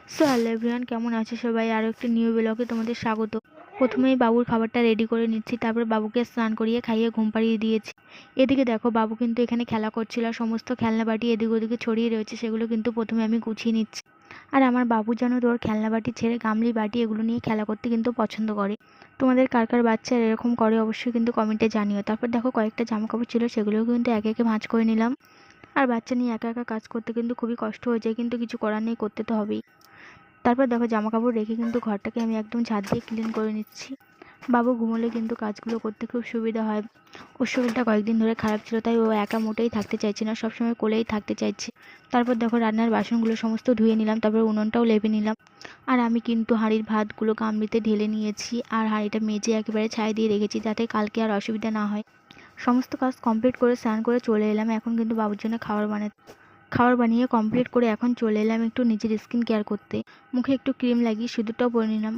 So hello everyone, কেমন আছো সবাই? আরও একটি নিউ ব্লগে তোমাদের স্বাগত। প্রথমেই বাবুর খাবারটা রেডি করে নিচ্ছি, তারপর বাবুকে স্নান করিয়ে খাইয়ে ঘুম পাড়িয়ে দিয়েছি। এদিকে দেখো, বাবু কিন্তু এখানে খেলা করছিল, আর সমস্ত খেলনা বাটি এদিক ওদিকে ছড়িয়ে রয়েছে, সেগুলো কিন্তু প্রথমে আমি গুছিয়ে নিচ্ছি। আর আমার বাবু যেন তোর খেলনা বাটি ছেড়ে গামলি বাটি এগুলো নিয়ে খেলা করতে কিন্তু পছন্দ করে। তোমাদের কার কার বাচ্চারা এরকম করে অবশ্যই কিন্তু কমেন্টে জানিও। তারপর দেখো, কয়েকটা জামা কাপড় ছিল, সেগুলোও কিন্তু একে একে ভাঁজ করে নিলাম। আর বাচ্চা নিয়ে একা একা কাজ করতে কিন্তু খুবই কষ্ট হয়ে যায়, কিন্তু কিছু করার নেই, করতে তো হবেই। তারপর দেখো, জামাকাপড় রেখে কিন্তু ঘরটাকে আমি একদম ঝাঁট দিয়ে ক্লিন করে নিচ্ছি। বাবু ঘুমোলে কিন্তু কাজগুলো করতে খুব সুবিধা হয়। ওর শরীরটা কয়েকদিন ধরে খারাপ ছিল, তাই ও একা মোটেই থাকতে চাইছে না, সবসময় কোলেই থাকতে চাইছে। তারপর দেখো, রান্নার বাসনগুলো সমস্ত ধুয়ে নিলাম, তারপর উনুনটাও লেপে নিলাম। আর আমি কিন্তু হাঁড়ির ভাতগুলো গামলিতে ঢেলে নিয়েছি, আর হাঁড়িটা মেজে একেবারে ছাই দিয়ে রেখেছি, যাতে কালকে আর অসুবিধা না হয়। সমস্ত কাজ কমপ্লিট করে স্নান করে চলে এলাম। এখন কিন্তু বাবুর জন্য খাবার বানিয়ে কমপ্লিট করে এখন চলে এলাম একটু নিজের স্কিন কেয়ার করতে। মুখে একটু ক্রিম লাগিয়ে সিঁদুরটাও পরে নিলাম।